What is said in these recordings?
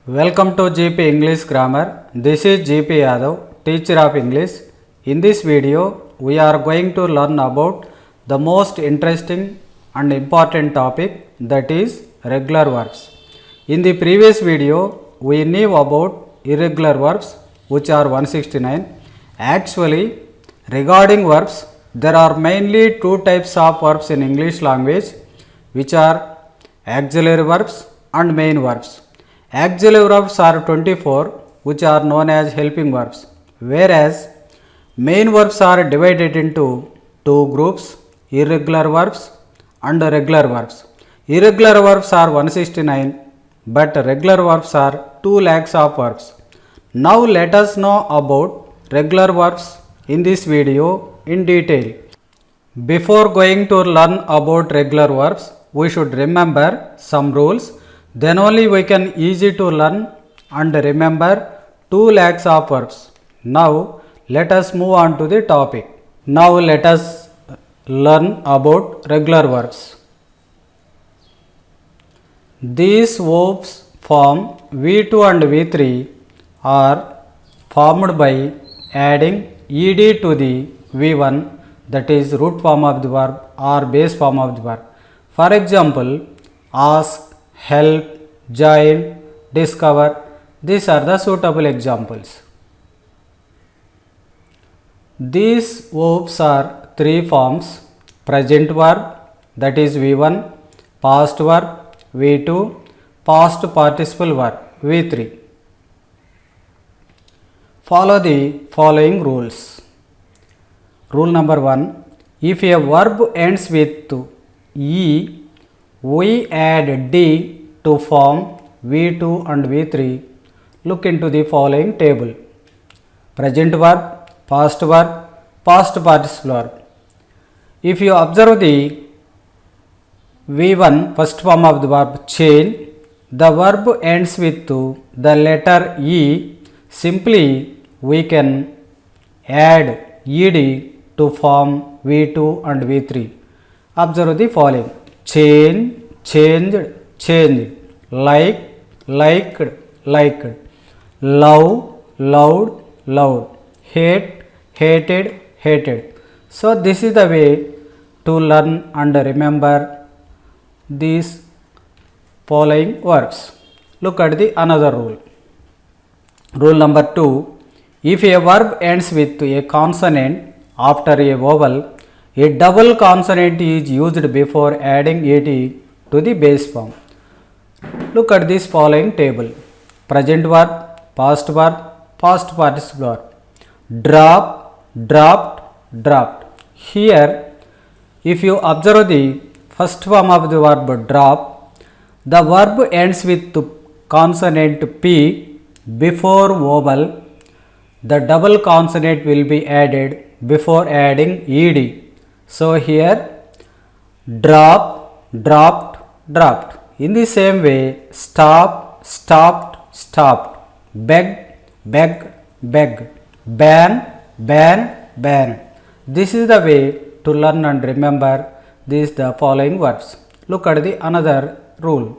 Welcome to GP English Grammar. This is GP Yadav, teacher of English. In this video, we are going to learn about the most interesting and important topic, that is regular verbs. In the previous video, we knew about irregular verbs, which are 169. Actually, regarding verbs, there are mainly two types of verbs in English language, which are auxiliary verbs and main verbs. Auxiliary verbs are 24, which are known as helping verbs, whereas main verbs are divided into two groups, irregular verbs and regular verbs. Irregular verbs are 169, but regular verbs are 2 lakhs of verbs. Now let us know about regular verbs in this video in detail. Before going to learn about regular verbs, we should remember some rules. Then only we can easy to learn and remember 2 lakhs of verbs. Now let us move on to the topic. Now let us learn about regular verbs. These verbs form V2 and V3 are formed by adding ed to the V1, that is root form of the verb or base form of the verb. For example, ask, help, join, discover, these are the suitable examples. These verbs are 3 forms: present verb, that is V1, past verb V2, past participle verb V3. Follow the following rules. Rule number 1. If a verb ends with E, we add D to form V2 and V3. Look into the following table: present verb, past participle verb. If you observe the V1 first form of the verb change, the verb ends with the letter E. Simply we can add ed to form V2 and V3. Observe the following: change, changed, changed, liked, liked, love, loved, loved, hate, hated, hated. So this is the way to learn and remember these following verbs. Look at the another rule. Rule number 2. If a verb ends with a consonant after a vowel, a double consonant is used before adding ed to the base form. Look at this following table: present verb, past participle verb. Drop, dropped, dropped. Here, if you observe the first form of the verb drop, the verb ends with consonant P before vowel. The double consonant will be added before adding ed. So here, drop, dropped, dropped. In the same way, stop, stopped, stopped, beg, begged, begged, ban, banned, banned. This is the way to learn and remember the following verbs. Look at the another rule.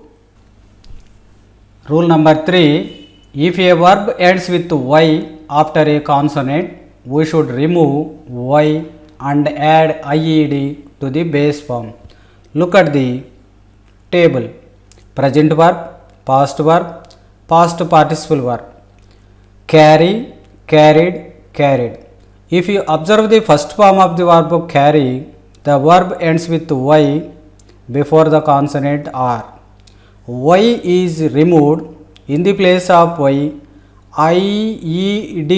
Rule number 3. If a verb ends with Y after a consonant, we should remove Y and add IED to the base form. Look at the table: present verb, past participle verb. Carry, carried, carried. If you observe the first form of the verb carry, the verb ends with Y before the consonant R. Y is removed. In the place of Y, IED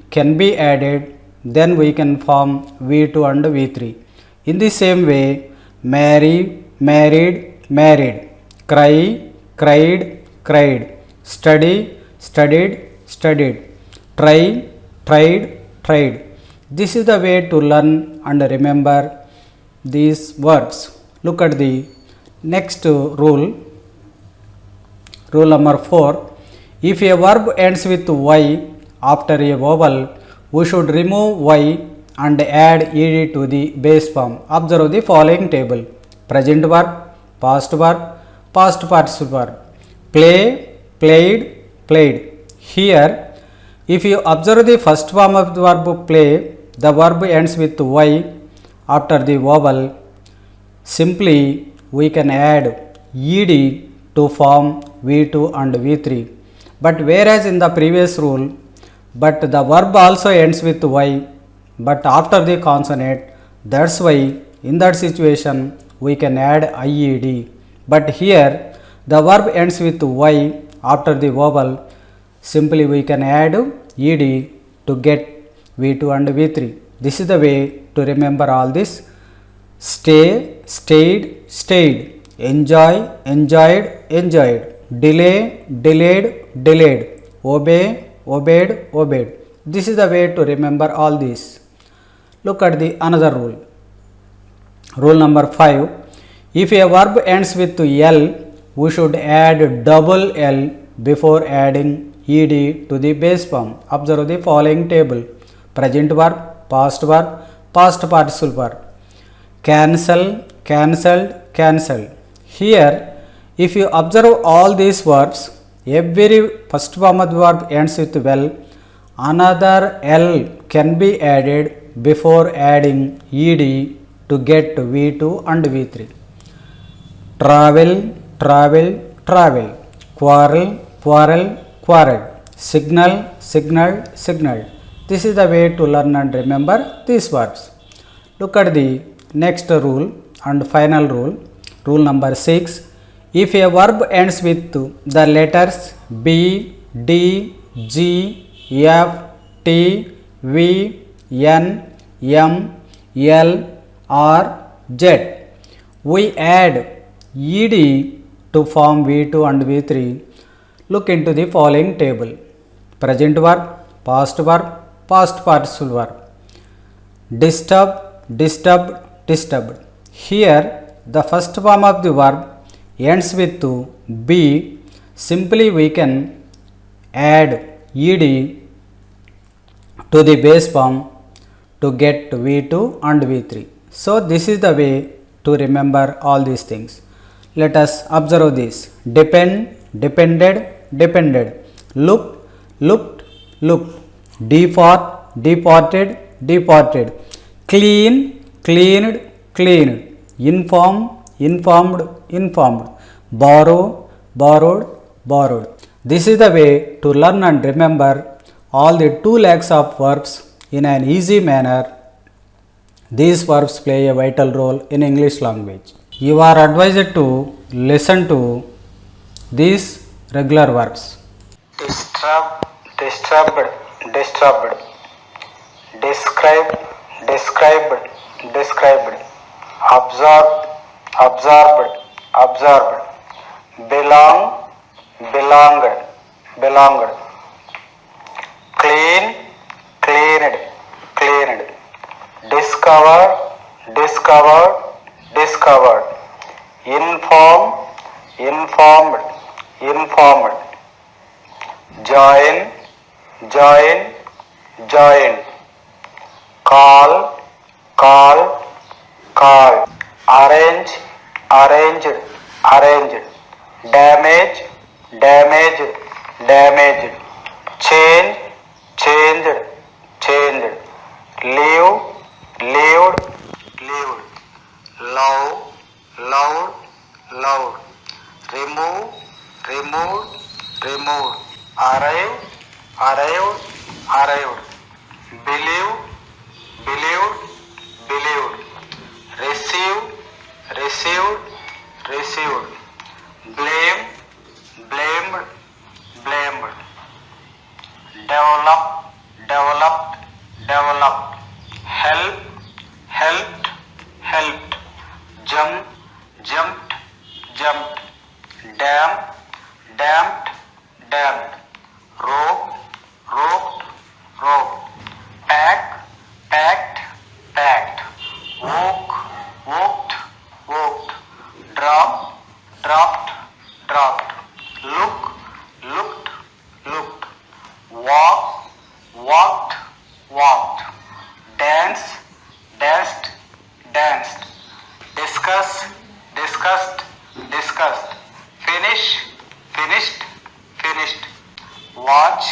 can be added. Then we can form V2 and V3. In the same way, marry, married, married, cry, cried, cried, study, studied, studied, try, tried, tried. This is the way to learn and remember these words. Look at the next rule. Rule number 4. If a verb ends with Y after a vowel, we should remove Y and add ed to the base form. Observe the following table: present verb, past participle verb. Play, played, played. Here, if you observe the first form of the verb play, the verb ends with y after the vowel. Simply, we can add ed to form V2 and V3. But whereas in the previous rule, but the verb also ends with y, but after the consonant, that's why in that situation we can add ied. But here the verb ends with y after the vowel. Simply we can add ed to get V2 and V3. This is the way to remember all this. Stay, stayed, stayed. Enjoy, enjoyed, enjoyed. Delay, delayed, delayed. Obey, obeyed, obeyed. This is the way to remember all these. Look at the another rule. Rule number 5. If a verb ends with L, we should add double L before adding ed to the base form. Observe the following table. Present verb, past participle verb. Cancel, cancelled, cancelled. Here, if you observe all these verbs, every first form of the verb ends with well. Another L can be added before adding ed to get V2 and V3. Travel, travel, travel. Quarrel, quarrel, quarrel. Signal, signal, signal. This is the way to learn and remember these verbs. Look at the next rule and final rule. Rule number 6. If a verb ends with the letters B, D, G, F, T, V, N, M, L, or Z, we add ed to form V2 and V3. Look into the following table. Present verb, past participle verb. Disturb, disturbed, disturbed. Here the first form of the verb ends with B. Simply we can add ed to the base form to get V2 and V3. So this is the way to remember all these things. Let us observe this. Depend, depended, depended. Look, looked, looked. Depart, departed, departed. Clean, cleaned, cleaned. Inform, informed, informed. Borrow, borrowed, borrowed. This is the way to learn and remember all the 2 lakhs of verbs in an easy manner. These verbs play a vital role in English language. You are advised to listen to these regular verbs. Disturb, disturbed, disturbed. Describe, described, described. Absorbed, absorbed, absorbed. Belong, belonged, belonged. Clean, cleaned, cleaned. Discover, discovered, discovered. Inform, informed, informed. Join, join, joined. Call, called, called. Arrange, arranged, arranged. Damage, damaged, damaged. Change, changed, changed. Leave, lived, lived. Love, loved, loved. Remove, removed, removed. Arrive, arrived, arrived. Believe, believed, believed. Receive, received, received. Blame, blamed, blamed. Develop, developed, developed. Help, helped, helped. Jump, jumped, jumped. Dam, damped, damped. Rope, roped, roped. Pack, packed, packed. Woke, woked, woked. Drop, dropped, dropped. Look, looked, looked. Walk, walked, walked. Dance, danced, danced. Discuss, discussed, discussed. Finish, finished, finished. watch,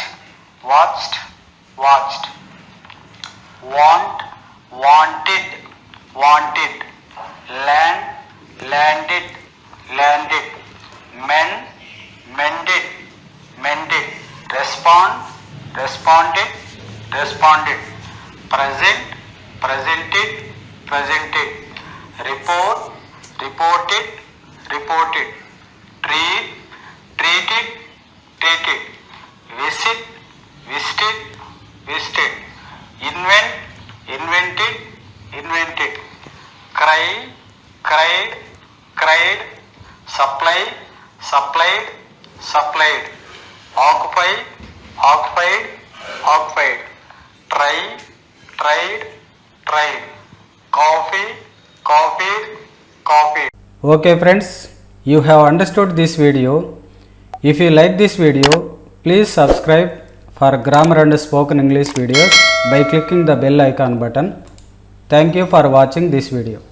watched, watched. Want, wanted, wanted. Land, landed, landed. Mend, mended, mended. Respond, responded, responded. Present, presented, presented. Report, reported, reported. Treat, treated, treated. Visit, visited, visited. Invent, invented, invented. Cry, cried, cried. Supply, supplied, supplied. Occupy, occupied, occupied. Try, tried, tried. Coffee, copied, copied. Okay friends, you have understood this video. If you like this video, please subscribe for grammar and spoken English videos by clicking the bell icon button. Thank you for watching this video.